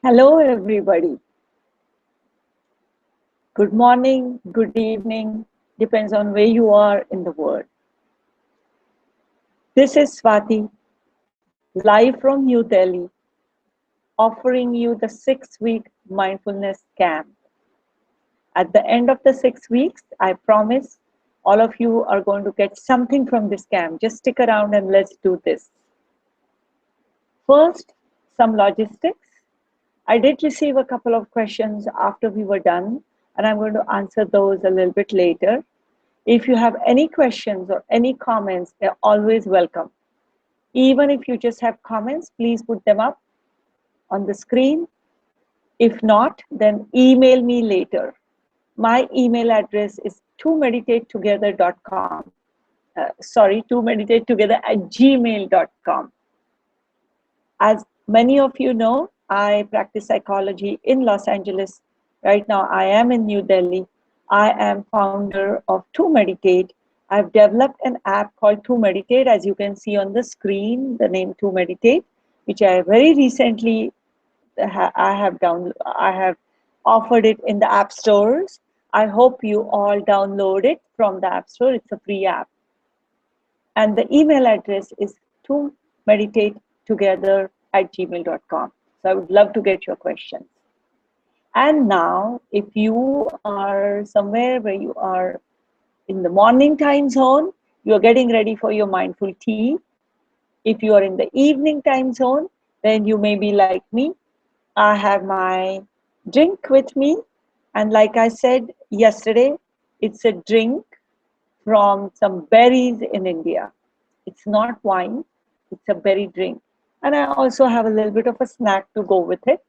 Hello, everybody. Good morning, good evening, depends on where you are in the world. This is Swati, live from New Delhi, offering you the 6-week mindfulness camp. At the end of the 6 weeks, I promise all of you are going to get something from this camp. Just stick around and let's do this. First, some logistics. I did receive a couple of questions after we were done, and I'm going to answer those a little bit later. If you have any questions or any comments, they're always welcome. Even if you just have comments, please put them up on the screen. If not, then email me later. My email address is tomeditatetogether.com. 2meditatetogether@gmail.com. As many of you know, I practice psychology in Los Angeles. Right now, I am in New Delhi. I am founder of To Meditate. I've developed an app called To Meditate, as you can see on the screen, the name To Meditate, which I very recently I have offered it in the app stores. I hope you all download it from the app store. It's a free app. And the email address is tomeditatetogether@gmail.com. So I would love to get your questions. And now, if you are somewhere where you are in the morning time zone, you're getting ready for your mindful tea. If you are in the evening time zone, then you may be like me. I have my drink with me. And like I said yesterday, it's a drink from some berries in India. It's not wine, it's a berry drink. And I also have a little bit of a snack to go with it.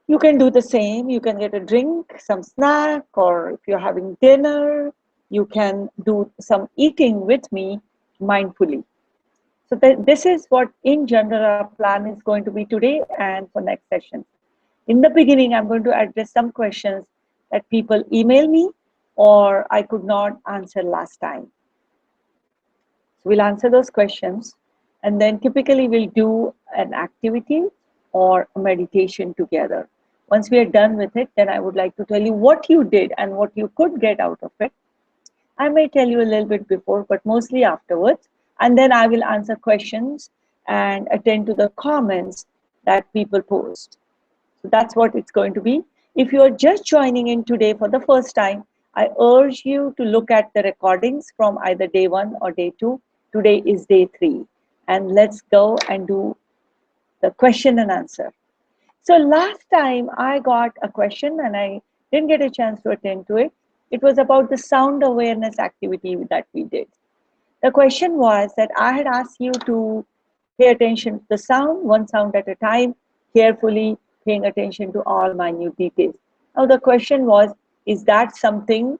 You can do the same. You can get a drink, some snack, or if you're having dinner, you can do some eating with me mindfully. So this is what, in general, our plan is going to be today and for next session. In the beginning, I'm going to address some questions that people email me or I could not answer last time. So we'll answer those questions, and then typically we'll do an activity or a meditation together. Once we are done with it, then I would like to tell you what you did and what you could get out of it. I may tell you a little bit before, but mostly afterwards. And then I will answer questions and attend to the comments that people post. So that's what it's going to be. If you are just joining in today for the first time, I urge you to look at the recordings from either day 1 or day 2. Today is day 3. And let's go and do the question and answer. So last time I got a question and I didn't get a chance to attend to it. It was about the sound awareness activity that we did. The question was that I had asked you to pay attention to the sound, one sound at a time, carefully paying attention to all minute details. Now the question was, is that something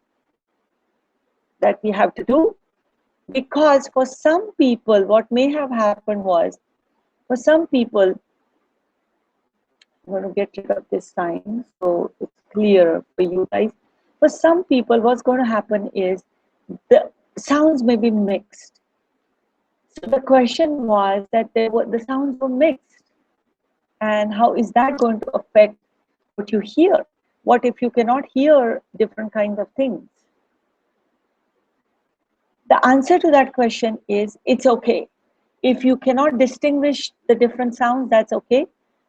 that we have to do? Because for some people, what may have happened was, for some people, I'm going to get rid of this sign so it's clear for you guys. For some people, what's going to happen is the sounds may be mixed. So the question was that the sounds were mixed. And how is that going to affect what you hear? What if you cannot hear different kinds of things? The answer to that question is it's okay. If you cannot distinguish the different sounds, that's okay.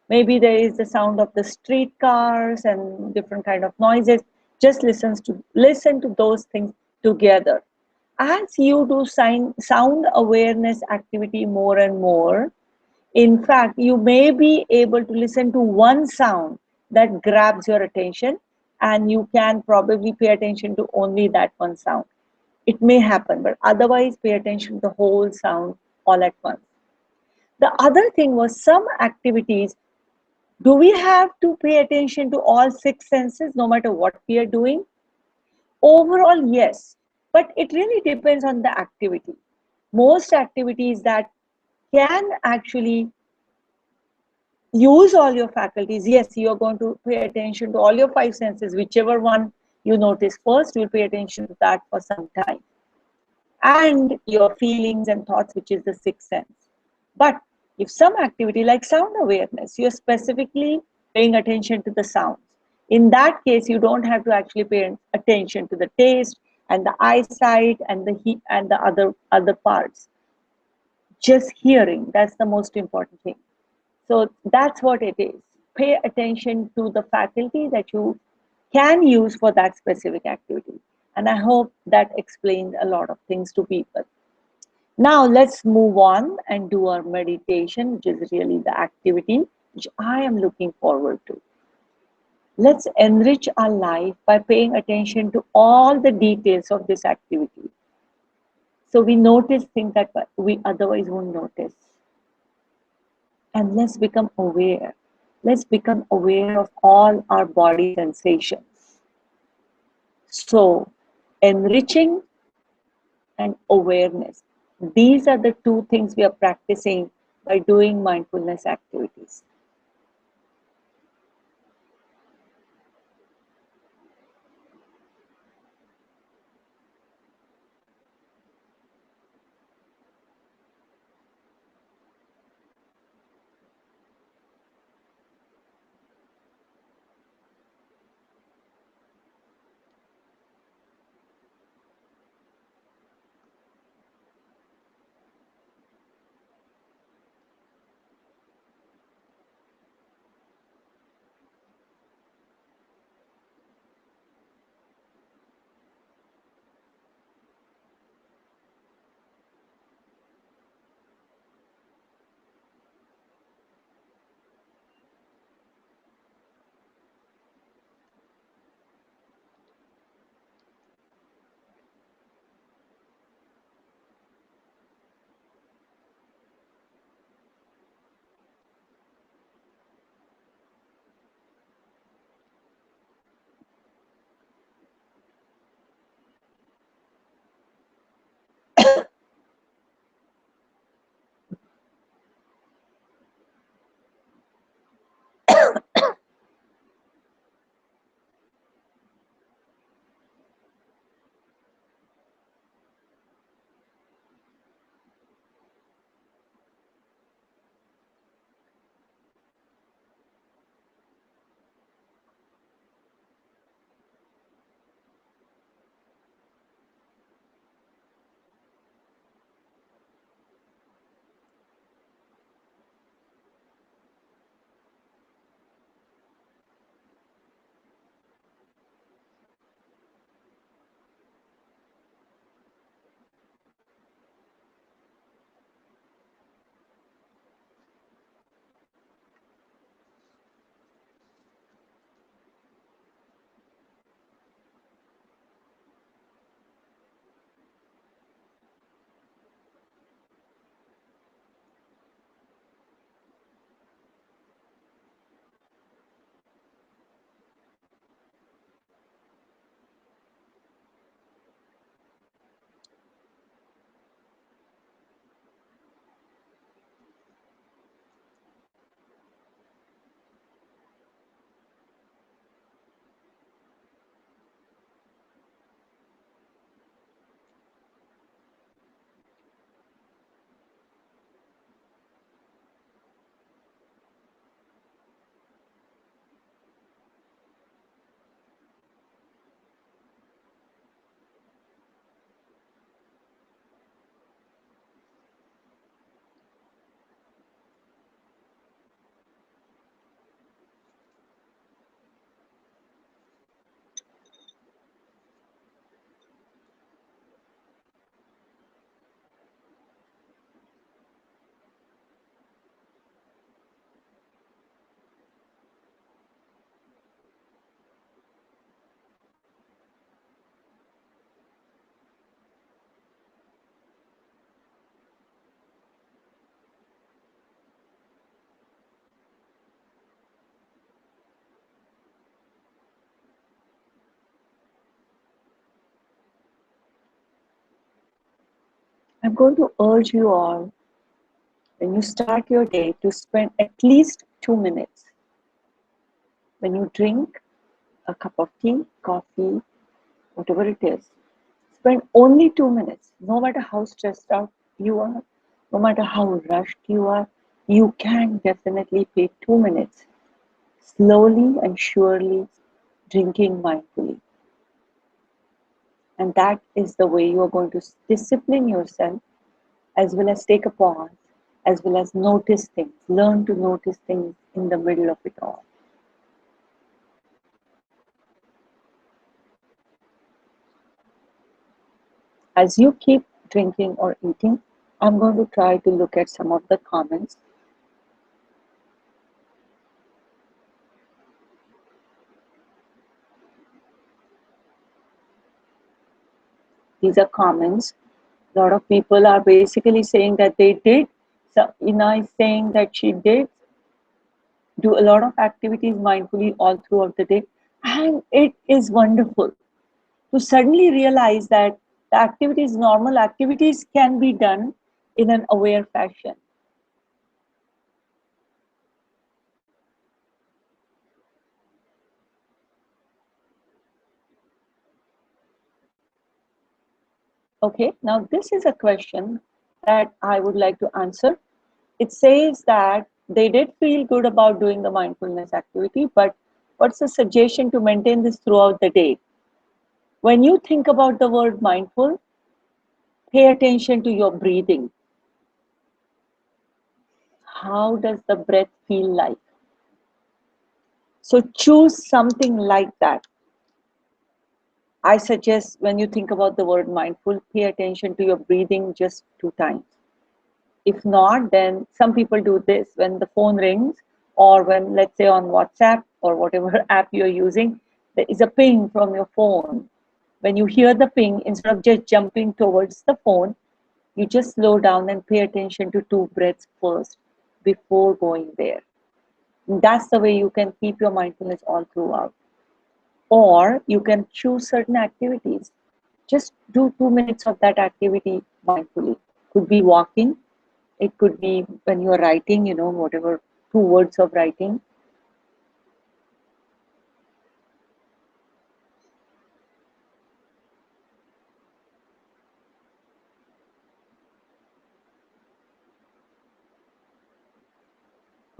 Maybe there is the sound of the street cars and different kind of noises. Just listen to those things together. As you do sound awareness activity more and more, in fact, you may be able to listen to one sound that grabs your attention, and you can probably pay attention to only that one sound. It may happen, but otherwise pay attention to the whole sound all at once. The other thing was some activities. Do we have to pay attention to all 6 senses no matter what we are doing? Overall, yes, but it really depends on the activity. Most activities that can actually use all your faculties, yes, you are going to pay attention to all your 5 senses, whichever one you notice first, you'll pay attention to that for some time. And your feelings and thoughts, which is the 6th sense. But If some activity like sound awareness, you're specifically paying attention to the sounds. In that case, you don't have to actually pay attention to the taste and the eyesight and the heat and the other parts. Just hearing, that's the most important thing. So that's what it is. Pay attention to the faculty that you can use for that specific activity. And I hope that explains a lot of things to people. Now let's move on and do our meditation, which is really the activity which I am looking forward to. Let's enrich our life by paying attention to all the details of this activity. So we notice things that we otherwise won't notice. And let's become aware. Let's become aware of all our body sensations. So, enriching and awareness. These are the two things we are practicing by doing mindfulness activities. I'm going to urge you all, when you start your day, to spend at least 2 minutes. When you drink a cup of tea, coffee, whatever it is, spend only 2 minutes, no matter how stressed out you are, no matter how rushed you are. you can definitely pay 2 minutes slowly and surely drinking mindfully. And that is the way you are going to discipline yourself, as well as take a pause, as well as notice things, learn to notice things in the middle of it all. As you keep drinking or eating, I'm going to try to look at some of the comments. These are comments. A lot of people are basically saying that they did. So Ina is saying that she did do a lot of activities mindfully all throughout the day. And it is wonderful to suddenly realize that the activities, normal activities, can be done in an aware fashion. Okay, now this is a question that I would like to answer. It says that they did feel good about doing the mindfulness activity, but what's the suggestion to maintain this throughout the day? When you think about the word mindful, pay attention to your breathing. How does the breath feel like? So choose something like that. I suggest when you think about the word mindful, pay attention to your breathing just 2 times. If not, then some people do this when the phone rings, or when, let's say, on WhatsApp or whatever app you're using, there is a ping from your phone. When you hear the ping, instead of just jumping towards the phone, you just slow down and pay attention to 2 breaths first before going there. And that's the way you can keep your mindfulness all throughout. Or you can choose certain activities. Just do 2 minutes of that activity mindfully. Could be walking, it could be when you're writing, whatever 2 words of writing.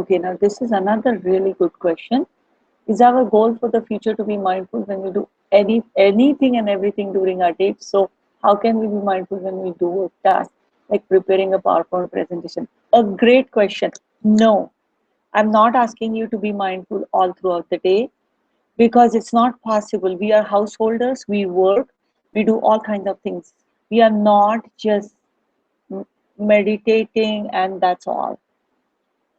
Okay, now this is another really good question. Is our goal for the future to be mindful when we do anything and everything during our day? So how can we be mindful when we do a task like preparing a PowerPoint presentation? A great question. No, I'm not asking you to be mindful all throughout the day, because it's not possible. We are householders, we work, we do all kinds of things. We are not just meditating and that's all.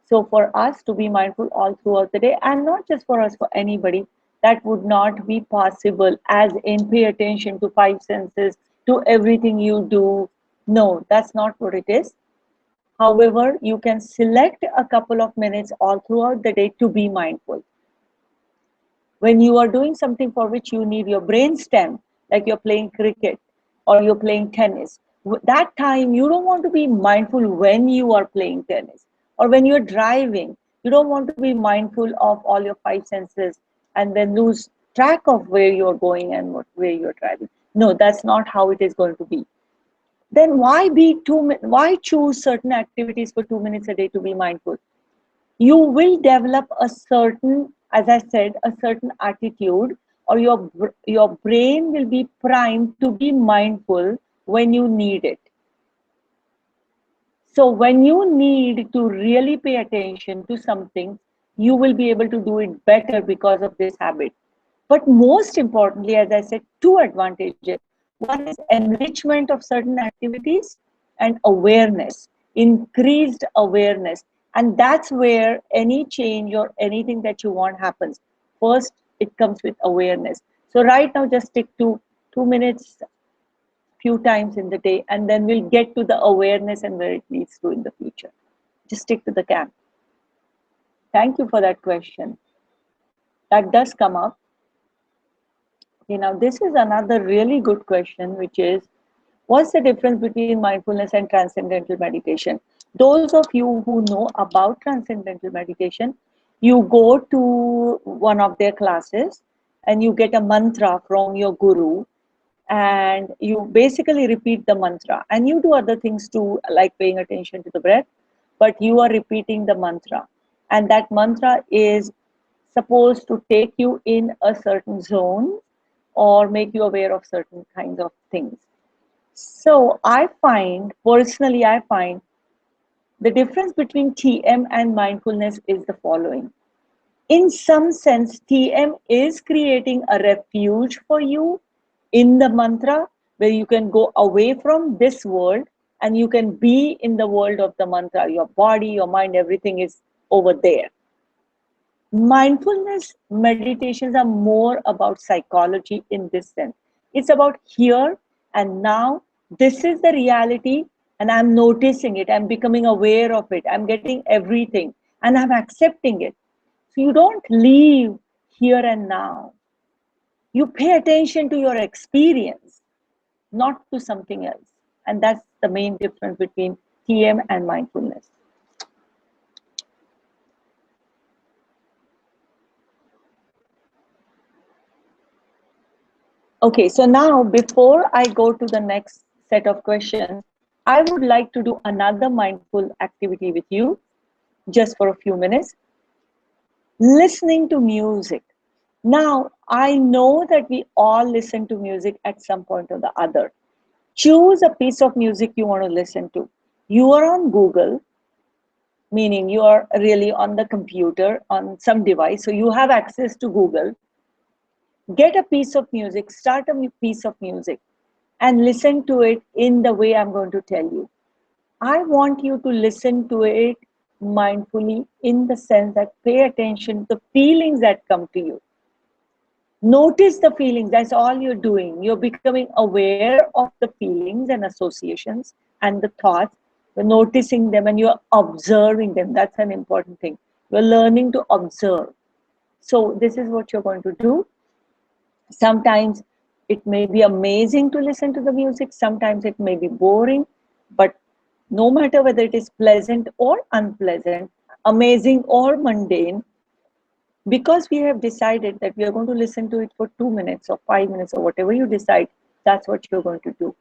So for us to be mindful all throughout the day, and not just for us, for anybody, that would not be possible, as in pay attention to 5 senses, to everything you do. No, that's not what it is. However, you can select a couple of minutes all throughout the day to be mindful. When you are doing something for which you need your brain stem, like you're playing cricket or you're playing tennis, that time you don't want to be mindful when you are playing tennis, or when you're driving. You don't want to be mindful of all your 5 senses and then lose track of where you're going and where you're driving. No, that's not how it is going to be. Then why choose certain activities for 2 minutes a day to be mindful? You will develop a certain, as I said, a certain attitude, or your brain will be primed to be mindful when you need it. So when you need to really pay attention to something, you will be able to do it better because of this habit. But most importantly, as I said, 2 advantages. One is enrichment of certain activities, and awareness, increased awareness. And that's where any change or anything that you want happens. First, it comes with awareness. So right now, just stick to 2 minutes few times in the day, and then we'll get to the awareness and where it leads to in the future. Just stick to the camp. Thank you for that question. That does come up. Okay, now this is another really good question, which is, what's the difference between mindfulness and transcendental meditation? Those of you who know about transcendental meditation, you go to one of their classes and you get a mantra from your guru, and you basically repeat the mantra, and you do other things too, like paying attention to the breath. but you are repeating the mantra. And that mantra is supposed to take you in a certain zone or make you aware of certain kinds of things. So personally, I find the difference between TM and mindfulness is the following. In some sense, TM is creating a refuge for you in the mantra where you can go away from this world and you can be in the world of the mantra. Your body, your mind, everything is over there. Mindfulness meditations are more about psychology in this sense. It's about here and now. This is the reality, and I'm noticing it. I'm becoming aware of it. I'm getting everything, and I'm accepting it. So you don't live here and now. You pay attention to your experience, not to something else. And that's the main difference between TM and mindfulness. Okay, so now before I go to the next set of questions, I would like to do another mindful activity with you just for a few minutes. Listening to music. Now, I know that we all listen to music at some point or the other. Choose a piece of music you want to listen to. You are on Google, meaning you are really on the computer, on some device, so you have access to Google. Get a piece of music, start a piece of music, and listen to it in the way I'm going to tell you. I want you to listen to it mindfully in the sense that pay attention to the feelings that come to you. Notice the feelings, that's all you're doing. You're becoming aware of the feelings and associations and the thoughts. You're noticing them and you're observing them. That's an important thing. You're learning to observe. So, this is what you're going to do. Sometimes it may be amazing to listen to the music, sometimes it may be boring, but no matter whether it is pleasant or unpleasant, amazing or mundane, because we have decided that we are going to listen to it for 2 minutes or 5 minutes or whatever you decide, that's what you're going to do.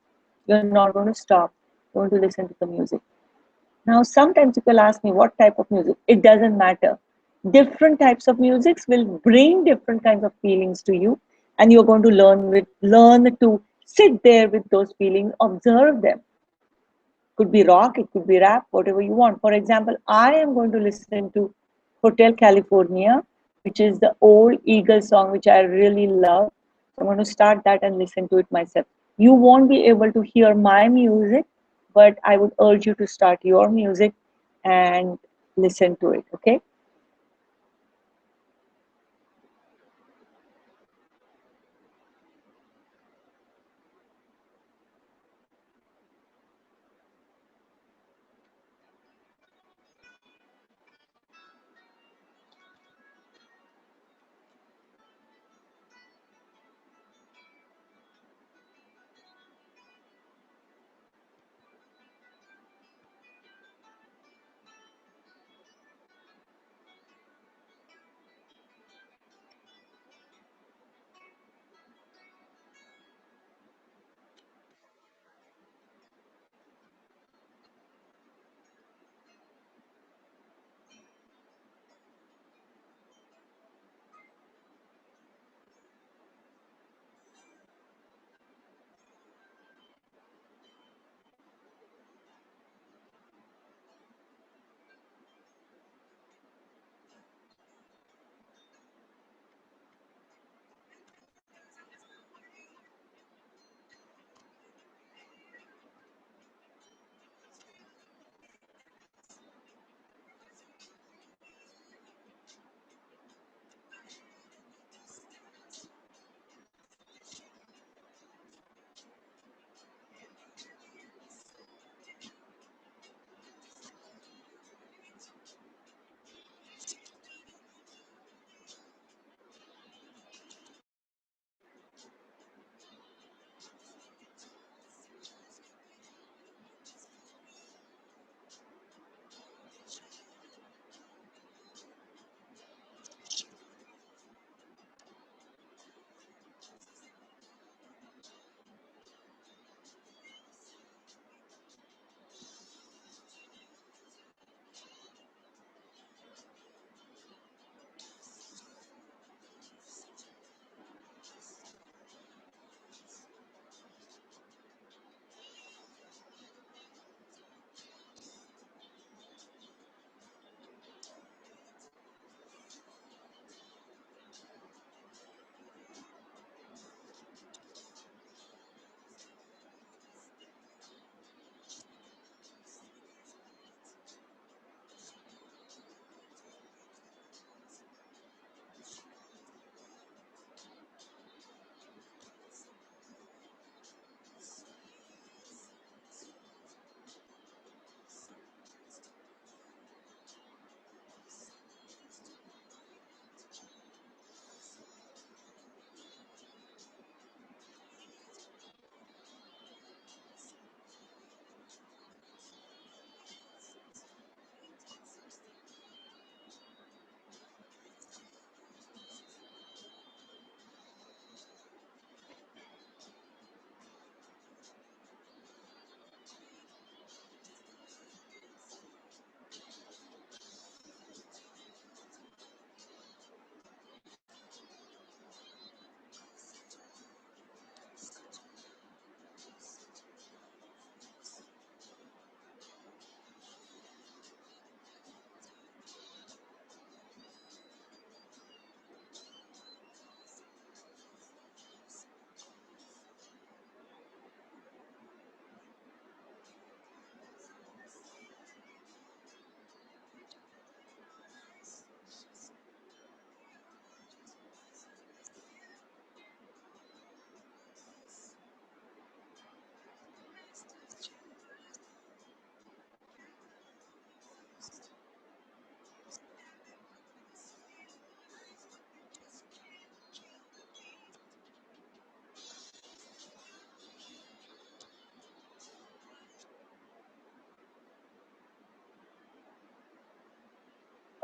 You're not going to stop. You're going to listen to the music. Now, sometimes people ask me what type of music. It doesn't matter. Different types of musics will bring different kinds of feelings to you, and you're going to learn to sit there with those feelings, observe them. Could be rock, it could be rap, whatever you want. For example, I am going to listen to Hotel California, which is the old Eagle song, which I really love. So I'm going to start that and listen to it myself. You won't be able to hear my music, but I would urge you to start your music and listen to it, okay?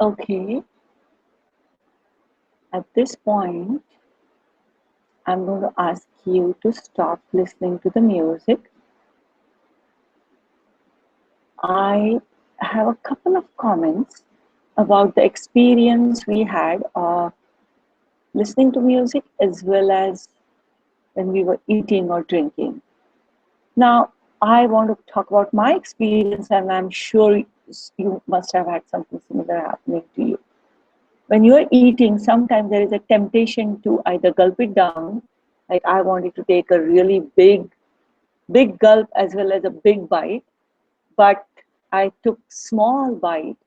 Okay, at this point, I'm going to ask you to stop listening to the music. I have a couple of comments about the experience we had of listening to music as well as when we were eating or drinking. Now, I want to talk about my experience, and I'm sure you must have had something similar happening to you. When you're eating, sometimes there is a temptation to either gulp it down, like I wanted to take a really big gulp as well as a big bite, but I took small bite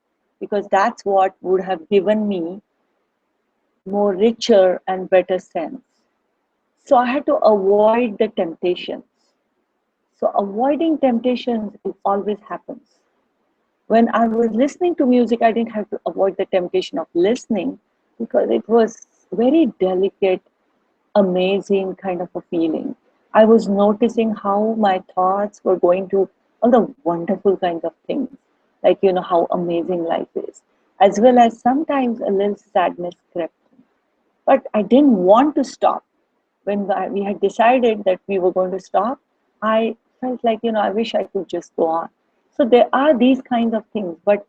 because that's what would have given me more richer and better sense. So I had to avoid the temptations. So avoiding temptations, it always happens. When I was listening to music, I didn't have to avoid the temptation of listening because it was very delicate, amazing kind of a feeling. I was noticing how my thoughts were going to all the wonderful kinds of things, like, how amazing life is, as well as sometimes a little sadness crept in. But I didn't want to stop. When we had decided that we were going to stop, I felt like, I wish I could just go on. So there are these kinds of things, but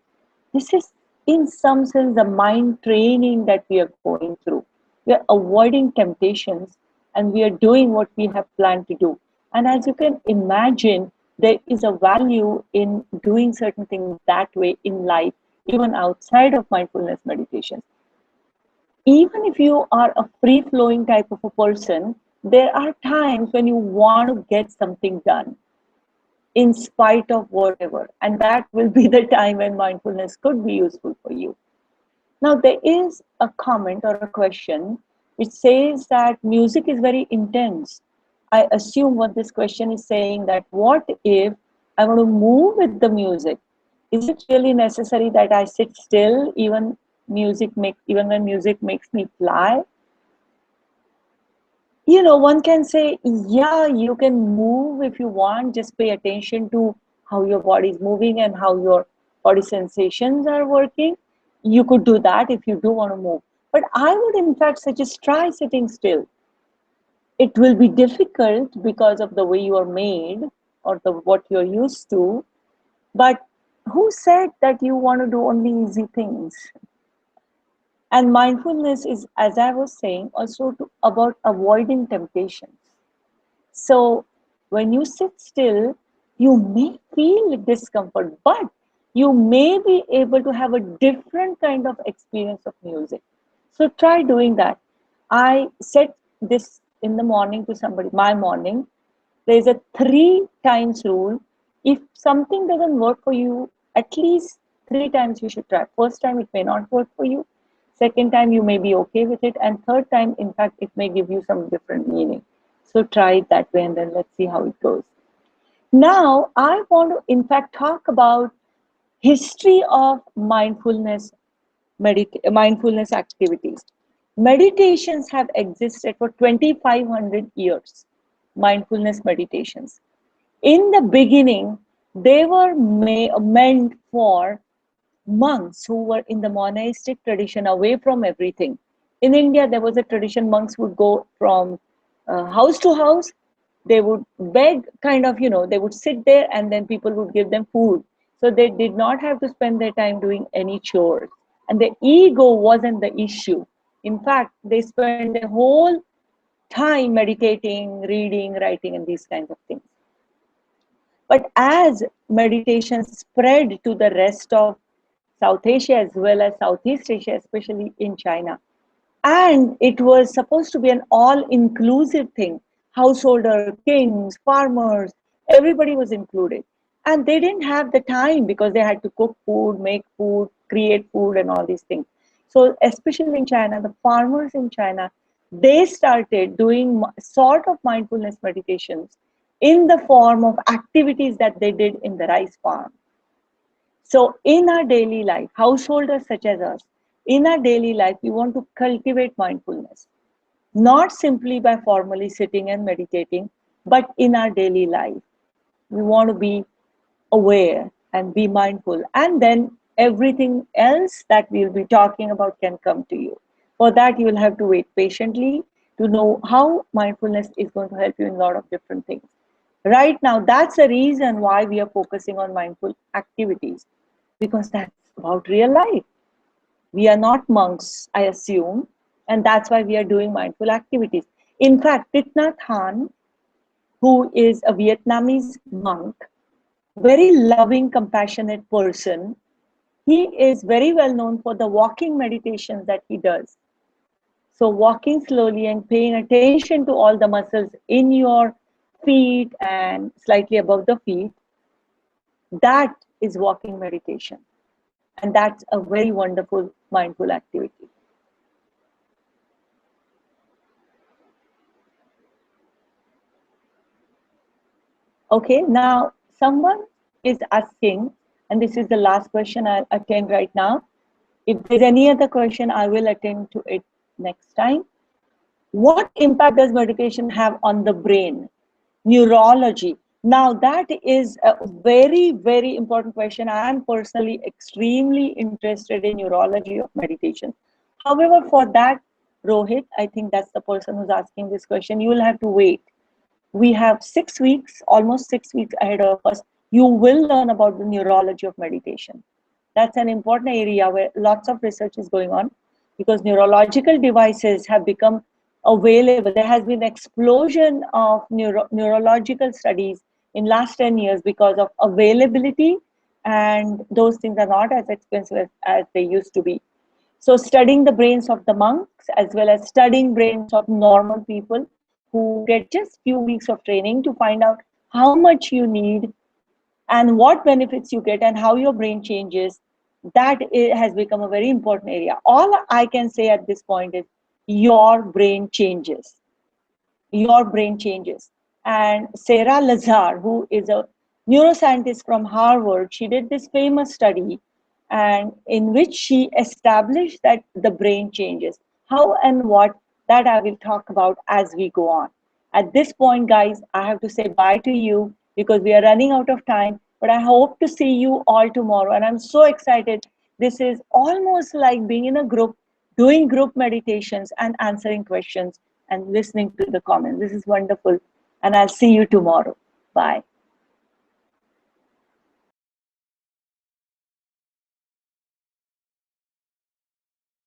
this is in some sense the mind training that we are going through. We are avoiding temptations and we are doing what we have planned to do. And as you can imagine, there is a value in doing certain things that way in life, even outside of mindfulness meditations. Even if you are a free flowing type of a person, there are times when you want to get something done in spite of whatever. And that will be the time when mindfulness could be useful for you. Now, there is a comment or a question which says that music is very intense. I assume what this question is saying, that what if I want to move with the music? Is it really necessary that I sit still even when music makes me fly? One can say, yeah, you can move if you want, just pay attention to how your body is moving and how your body sensations are working. You could do that if you do want to move. But I would, in fact, suggest try sitting still. It will be difficult because of the way you are made or what you're used to. But who said that you want to do only easy things? And mindfulness is, as I was saying, also about avoiding temptations. So when you sit still, you may feel discomfort, but you may be able to have a different kind of experience of music. So try doing that. I said this in the morning to somebody, my morning. There is a 3 times rule. If something doesn't work for you, at least 3 times you should try. First time it may not work for you. Second time you may be okay with it. And third time, in fact, it may give you some different meaning. So try it that way and then let's see how it goes. Now, I want to, in fact, talk about history of mindfulness activities. Meditations have existed for 2,500 years. Mindfulness meditations. In the beginning, they were meant for monks who were in the monastic tradition, away from everything. In India, there was a tradition, monks would go from house to house. They would beg, they would sit there and then people would give them food. So they did not have to spend their time doing any chores. And the ego wasn't the issue. In fact, they spent their whole time meditating, reading, writing, and these kinds of things. But as meditation spread to the rest of South Asia as well as Southeast Asia, especially in China, and it was supposed to be an all-inclusive thing. Householder, kings, farmers, everybody was included. And they didn't have the time because they had to cook food, make food, create food, and all these things. So especially in China, the farmers in China, they started doing sort of mindfulness meditations in the form of activities that they did in the rice farm. So in our daily life, householders such as us, in our daily life, we want to cultivate mindfulness, not simply by formally sitting and meditating, but in our daily life. We want to be aware and be mindful. And then Everything else that we'll be talking about can come to you. For that, you will have to wait patiently to know how mindfulness is going to help you in a lot of different things. Right now, that's the reason why we are focusing on mindful activities, because that's about real life. We are not monks, I assume, and that's why we are doing mindful activities. In fact, Thich Nhat Hanh, who is a Vietnamese monk, very loving, compassionate person, he is very well known for the walking meditations that he does. So walking slowly and paying attention to all the muscles in your feet and slightly above the feet, that is walking meditation. And that's a very wonderful mindful activity. Okay, now someone is asking, and this is the last question I'll attend right now. If there's any other question, I will attend to it next time. What impact does meditation have on the brain? Neurology. Now, that is a very, very important question. I am personally extremely interested in neurology of meditation. However, for that, Rohit, I think that's the person who's asking this question, you will have to wait. We have 6 weeks, almost 6 weeks ahead of us. You will learn about the neurology of meditation. That's an important area where lots of research is going on, because neurological devices have become available. There has been explosion of neurological studies in last 10 years because of availability, and those things are not as expensive as they used to be. So studying the brains of the monks as well as studying brains of normal people who get just few weeks of training to find out how much you need and what benefits you get and how your brain changes, that has become a very important area. All I can say at this point is your brain changes. Your brain changes. And Sarah Lazar, who is a neuroscientist from Harvard, she did this famous study and in which she established that the brain changes. How and what, that I will talk about as we go on. At this point, guys, I have to say bye to you because we are running out of time, but I hope to see you all tomorrow. And I'm so excited. This is almost like being in a group, doing group meditations and answering questions and listening to the comments. This is wonderful. And I'll see you tomorrow. Bye.